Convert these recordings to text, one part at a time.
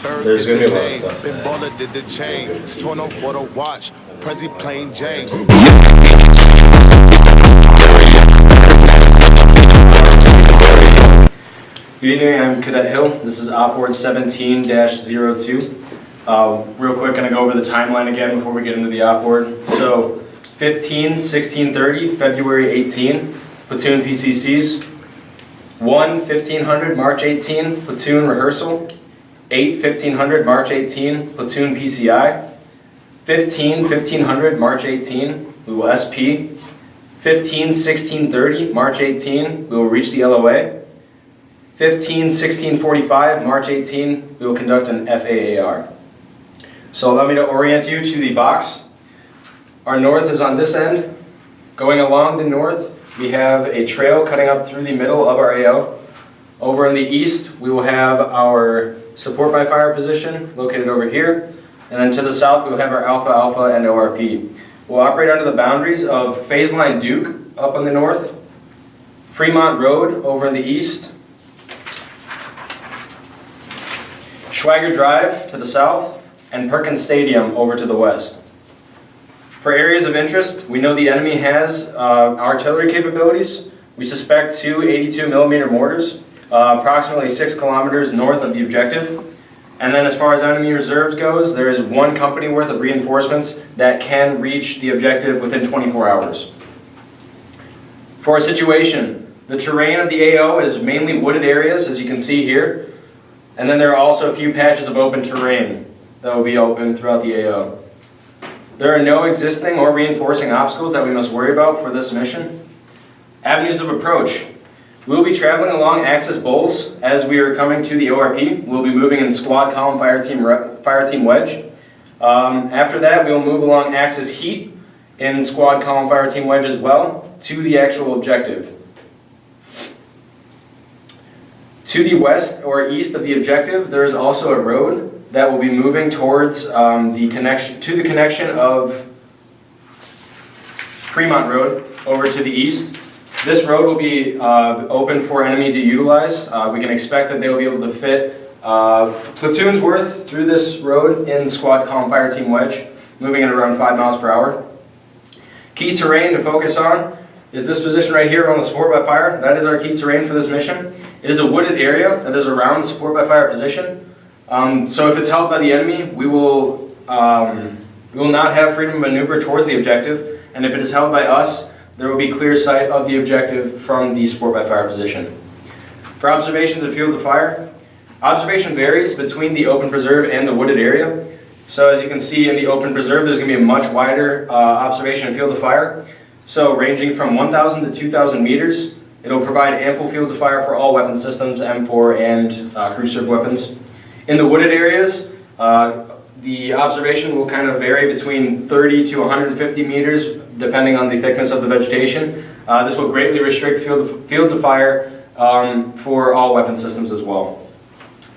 There's gonna be a lot of stuff. Been baller did the chain, torn up for the watch, Prezi plain Jane. Good evening, I'm Cadet Hill. This is Opord 17-02. Real quick, gonna go over the timeline again before we get into the Opord. So 15-16-30, February 18, platoon PCCs. 1-1500, March 18, platoon rehearsal. 8-1500, March 18, platoon PCI. 15-1500, March 18, we will SP. 15-16-30, March 18, we will reach the LOA. 15-16-45, March 18, we will conduct an FAAR. So allow me to orient you to the box. Our north is on this end. Going along the north, we have a trail cutting up through the middle of our AO. Over in the east, we will have our support by fire position located over here. And then to the south, we will have our Alpha Alpha and ORP. We'll operate under the boundaries of Phase Line Duke up on the north, Fremont Road over in the east, Schwager Drive to the south, and Perkins Stadium over to the west. For areas of interest, we know the enemy has artillery capabilities. We suspect two 82mm mortars, approximately 6 kilometers north of the objective. And then as far as enemy reserves goes, there is 1 company worth of reinforcements that can reach the objective within 24 hours. For our situation, the terrain of the AO is mainly wooded areas, as you can see here. And then there are also a few patches of open terrain that will be open throughout the AO. There are no existing or reinforcing obstacles that we must worry about for this mission. Avenues of approach. We will be traveling along axis bowls as we are coming to the ORP. We'll be moving in squad column fire team wedge. After that, we will move along axis heat in squad column fire team wedge as well to the actual objective. To the west or east of the objective, there is also a road that will be moving towards the connection of Fremont Road over to the east. This road will be open for enemy to utilize. We can expect that they will be able to fit platoons worth through this road in squad column fire team wedge, moving at around 5 miles per hour. Key terrain to focus on is this position right here on the support by fire. That is our key terrain for this mission. It is a wooded area that is around the support by fire position. So if it's held by the enemy, we will not have freedom of maneuver towards the objective, and if it is held by us, there will be clear sight of the objective from the support by fire position. For observations of fields of fire, observation varies between the open preserve and the wooded area. So as you can see in the open preserve, there's going to be a much wider observation of field of fire. So ranging from 1,000 to 2,000 meters, it'll provide ample fields of fire for all weapon systems, M4 and crew serve weapons. In the wooded areas, the observation will kind of vary between 30 to 150 meters, depending on the thickness of the vegetation. This will greatly restrict fields of fire for all weapon systems as well.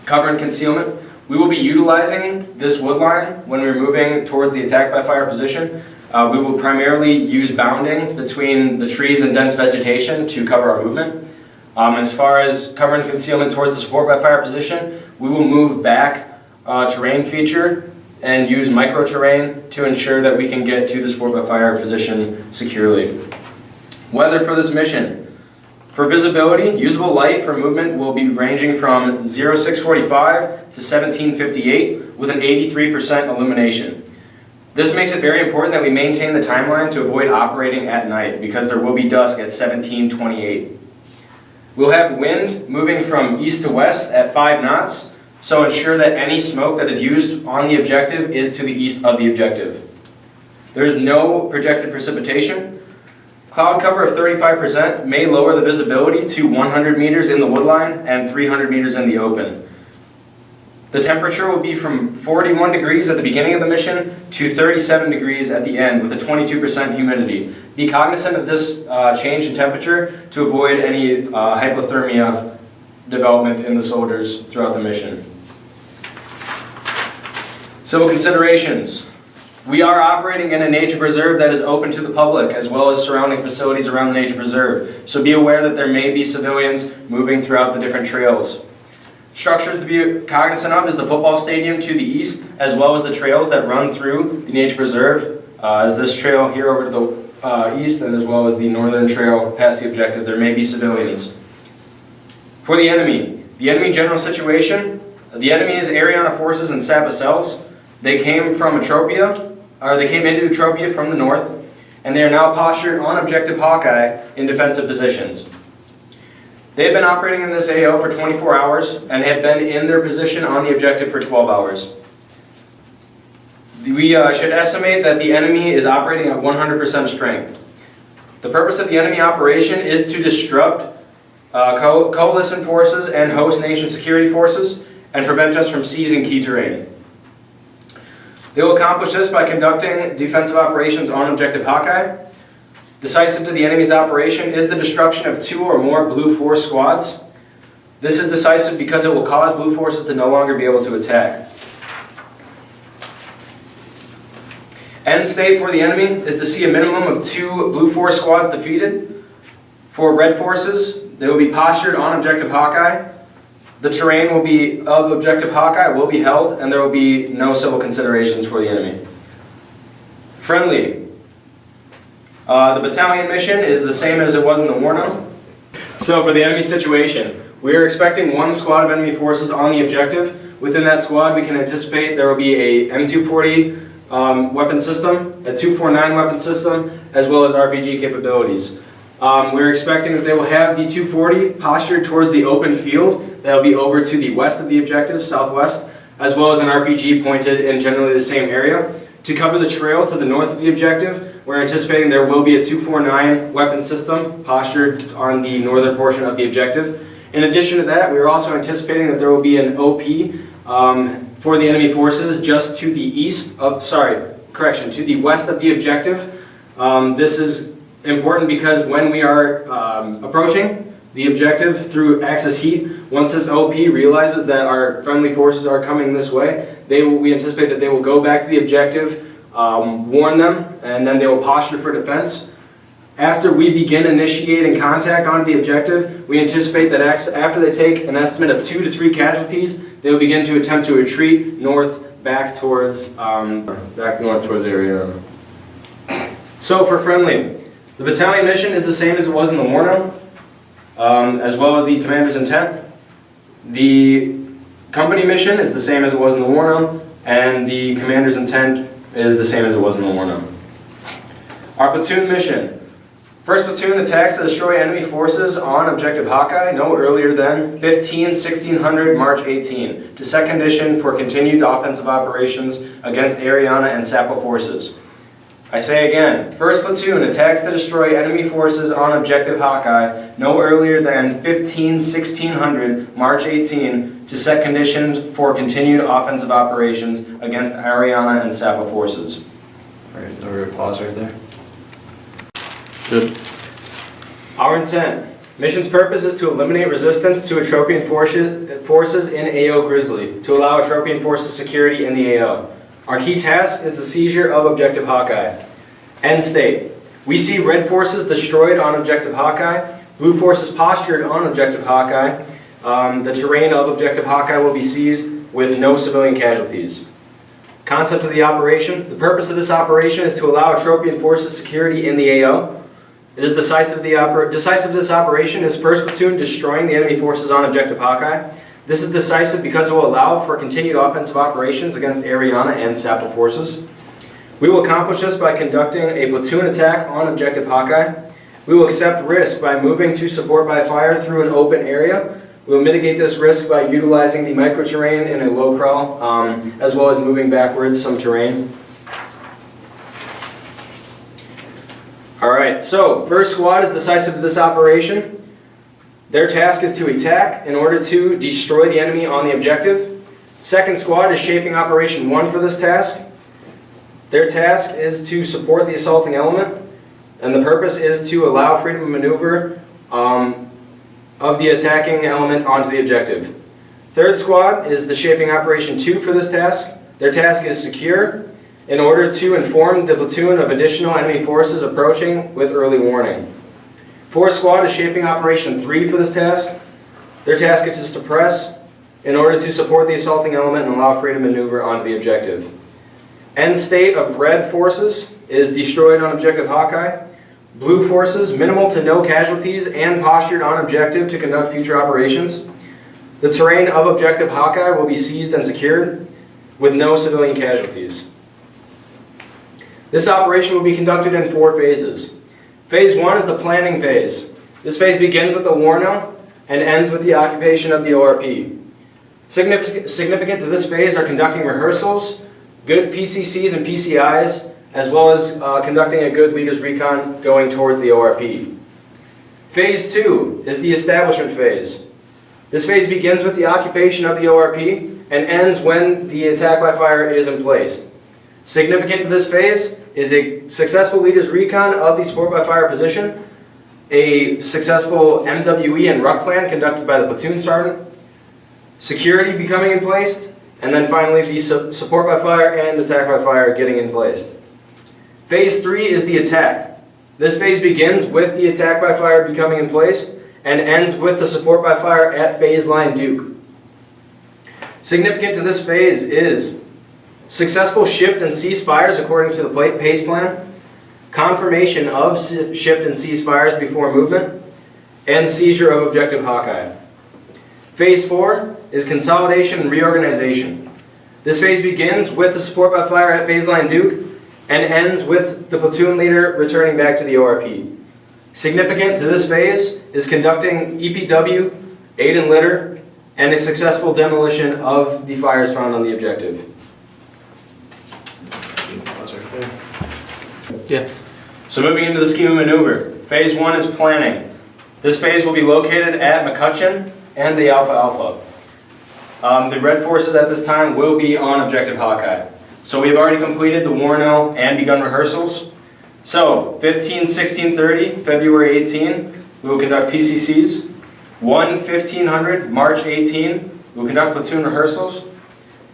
Cover and concealment. We will be utilizing this wood line when we're moving towards the attack by fire position. We will primarily use bounding between the trees and dense vegetation to cover our movement. As far as cover and concealment towards the support by fire position, we will move back terrain feature and use micro terrain to ensure that we can get to the support by fire position securely. Weather for this mission. For visibility, usable light for movement will be ranging from 0645 to 1758 with an 83% illumination. This makes it very important that we maintain the timeline to avoid operating at night because there will be dusk at 1728. We'll have wind moving from east to west at 5 knots, so ensure that any smoke that is used on the objective is to the east of the objective. There is no projected precipitation. Cloud cover of 35% may lower the visibility to 100 meters in the woodline and 300 meters in the open. The temperature will be from 41 degrees at the beginning of the mission to 37 degrees at the end with a 22% humidity. Be cognizant of this change in temperature to avoid any hypothermia development in the soldiers throughout the mission. Civil considerations. We are operating in a nature preserve that is open to the public as well as surrounding facilities around the nature preserve. So be aware that there may be civilians moving throughout the different trails. Structures to be cognizant of is the football stadium to the east, as well as the trails that run through the nature preserve, as this trail here over to the east, and as well as the northern trail past the objective. There may be civilians. For the enemy general situation, the enemy's Ariana forces and Sapa cells, they came from Atropia, or they came into Atropia from the north, and they are now postured on objective Hawkeye in defensive positions. They have been operating in this AO for 24 hours and have been in their position on the objective for 12 hours. We should estimate that the enemy is operating at 100% strength. The purpose of the enemy operation is to disrupt coalition forces and host nation security forces and prevent us from seizing key terrain. They will accomplish this by conducting defensive operations on objective Hawkeye. Decisive to the enemy's operation is the destruction of 2 or more Blue Force squads. This is decisive because it will cause Blue Forces to no longer be able to attack. End state for the enemy is to see a minimum of 2 Blue Force squads defeated. For Red Forces, they will be postured on objective Hawkeye. The terrain will be of objective Hawkeye will be held, and there will be no civil considerations for the enemy. Friendly. The battalion mission is the same as it was in the war zone. So for the enemy situation, we are expecting 1 squad of enemy forces on the objective. Within that squad, we can anticipate there will be a M240 weapon system, a 249 weapon system, as well as RPG capabilities. We're expecting that they will have the 240 postured towards the open field. That will be over to the west of the objective, southwest, as well as an RPG pointed in generally the same area. To cover the trail to the north of the objective, we're anticipating there will be a 249 weapon system postured on the northern portion of the objective. In addition to that, we're also anticipating that there will be an OP for the enemy forces just to the east of, to the west of the objective. This is important because when we are approaching the objective through axis heat, once this OP realizes that our friendly forces are coming this way, we anticipate that they will go back to the objective, warn them, and then they will posture for defense. After we begin initiating contact onto the objective, we anticipate that after they take an estimate of 2 to 3 casualties, they will begin to attempt to retreat north back north towards the area. So for friendly, the battalion mission is the same as it was in the war zone, as well as the commander's intent. The company mission is the same as it was in the war zone, and the commander's intent is the same as it was in the war zone. Our platoon mission. First platoon attacks to destroy enemy forces on objective Hawkeye no earlier than 1600 March 18 to set condition for continued offensive operations against Ariana and Sapa forces. I say again, first platoon attacks to destroy enemy forces on objective Hawkeye no earlier than 1600 March 18 to set conditions for continued offensive operations against Ariana and Sapa forces. Alright, we're gonna pause right there. Good. Our intent. Mission's purpose is to eliminate resistance to Atropian forces in AO Grizzly, to allow Atropian forces security in the AO. Our key task is the seizure of objective Hawkeye. End state. We see red forces destroyed on objective Hawkeye, blue forces postured on objective Hawkeye. The terrain of objective Hawkeye will be seized with no civilian casualties. Concept of the operation. The purpose of this operation is to allow Atropian forces security in the AO. It is decisive of this operation is 1st Platoon destroying the enemy forces on objective Hawkeye. This is decisive because it will allow for continued offensive operations against Ariana and Sapa forces. We will accomplish this by conducting a platoon attack on objective Hawkeye. We will accept risk by moving to support by fire through an open area. We will mitigate this risk by utilizing the microterrain in a low crawl, as well as moving backwards some terrain. Alright, so first squad is decisive of this operation. Their task is to attack in order to destroy the enemy on the objective. Second squad is shaping Operation 1 for this task. Their task is to support the assaulting element, and the purpose is to allow freedom of maneuver of the attacking element onto the objective. Third squad is the shaping Operation 2 for this task. Their task is secure in order to inform the platoon of additional enemy forces approaching with early warning. Fourth squad is shaping Operation 3 for this task. Their task is to suppress in order to support the assaulting element and allow freedom to maneuver onto the objective. End state of red forces is destroyed on objective Hawkeye. Blue forces, minimal to no casualties and postured on objective to conduct future operations. The terrain of objective Hawkeye will be seized and secured with no civilian casualties. This operation will be conducted in 4 phases. Phase 1 is the planning phase. This phase begins with the warn-out and ends with the occupation of the ORP. Significant to this phase are conducting rehearsals, good PCCs and PCIs, as well as conducting a good leaders recon going towards the ORP. Phase 2 is the establishment phase. This phase begins with the occupation of the ORP and ends when the attack by fire is in place. Significant to this phase is a successful leaders recon of the support by fire position, a successful MWE and RUC plan conducted by the platoon sergeant, security becoming in place, and then finally the support by fire and attack by fire getting in place. Phase 3 is the attack. This phase begins with the attack by fire becoming in place and ends with the support by fire at phase line Duke. Significant to this phase is successful shift and cease fires according to the PACE plan, confirmation of shift and cease fires before movement, and seizure of objective Hawkeye. Phase 4 is consolidation and reorganization. This phase begins with the support by fire at phase line Duke and ends with the platoon leader returning back to the ORP. Significant to this phase is conducting EPW, aid and litter, and a successful demolition of the fires found on the objective. Yeah. So moving into the scheme of maneuver. Phase 1 is planning. This phase will be located at McCutcheon and the Alpha Alpha. The red forces at this time will be on objective Hawkeye. So we've already completed the warn-out and begun rehearsals. So 15, 16, 30, February 18, we will conduct PCCs. 1-1500, March 18, we will conduct platoon rehearsals.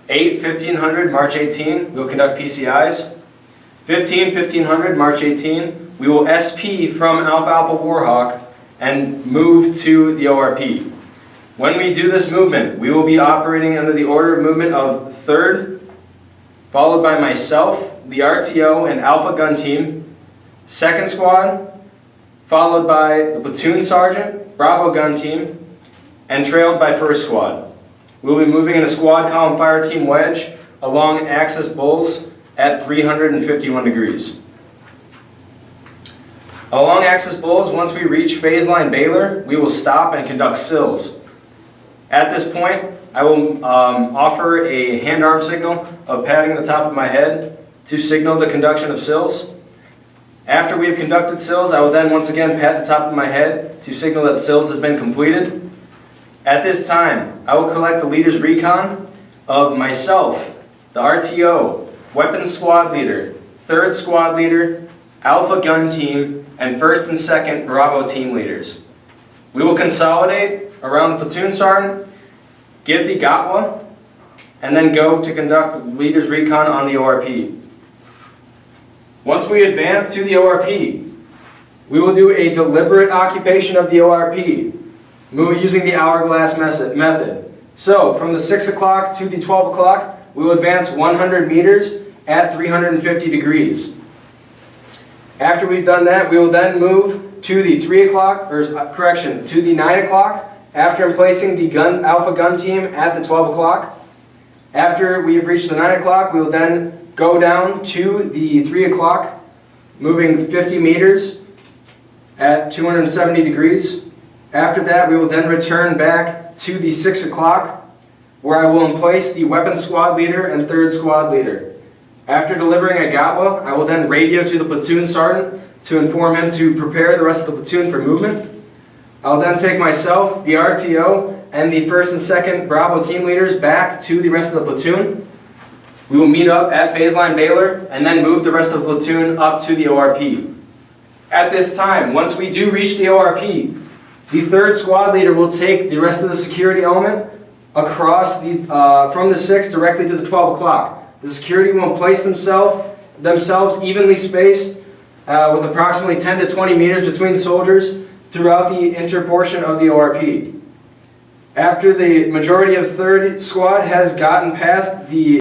8-1500, March 18, we will conduct PCIs. 15-1500, March 18, we will SP from Alpha Alpha Warhawk and move to the ORP. When we do this movement, we will be operating under the order of movement of 3rd, followed by myself, the RTO and Alpha Gun Team, 2nd Squad, followed by the Platoon Sergeant, Bravo Gun Team, and trailed by 1st Squad. We will be moving in a squad column fire team wedge along axis bulls at 351 degrees. Along axis bulls, once we reach phase line Baylor, we will stop and conduct sills. At this point, I will offer a hand-arm signal of patting the top of my head to signal the conduction of sills. After we have conducted sills, I will then once again pat the top of my head to signal that sills has been completed. At this time, I will collect the leader's recon of myself, the RTO, Weapons Squad Leader, 3rd Squad Leader, Alpha Gun Team, and 1st and 2nd Bravo Team Leaders. We will consolidate around the platoon sergeant, give the GOTWA, and then go to conduct leader's recon on the ORP. Once we advance to the ORP, we will do a deliberate occupation of the ORP, using the hourglass method. So, from the 6 o'clock to the 12 o'clock, we will advance 100 meters at 350 degrees. After we've done that, we will then move to the 3 o'clock, to the 9 o'clock, after emplacing the Alpha Gun Team at the 12 o'clock. After we've reached the 9 o'clock, we will then go down to the 3 o'clock, moving 50 meters at 270 degrees. After that, we will then return back to the 6 o'clock, where I will emplace the Weapons Squad Leader and 3rd Squad Leader. After delivering a GOTWA, I will then radio to the Platoon Sergeant to inform him to prepare the rest of the platoon for movement. I'll then take myself, the RTO, and the 1st and 2nd Bravo Team Leaders back to the rest of the platoon. We will meet up at phase line Baylor and then move the rest of the platoon up to the ORP. At this time, once we do reach the ORP, the 3rd Squad Leader will take the rest of the security element across from the 6 directly to the 12 o'clock. The security will place themselves evenly spaced with approximately 10 to 20 meters between soldiers throughout the interportion of the ORP. After the majority of 3rd Squad has gotten past the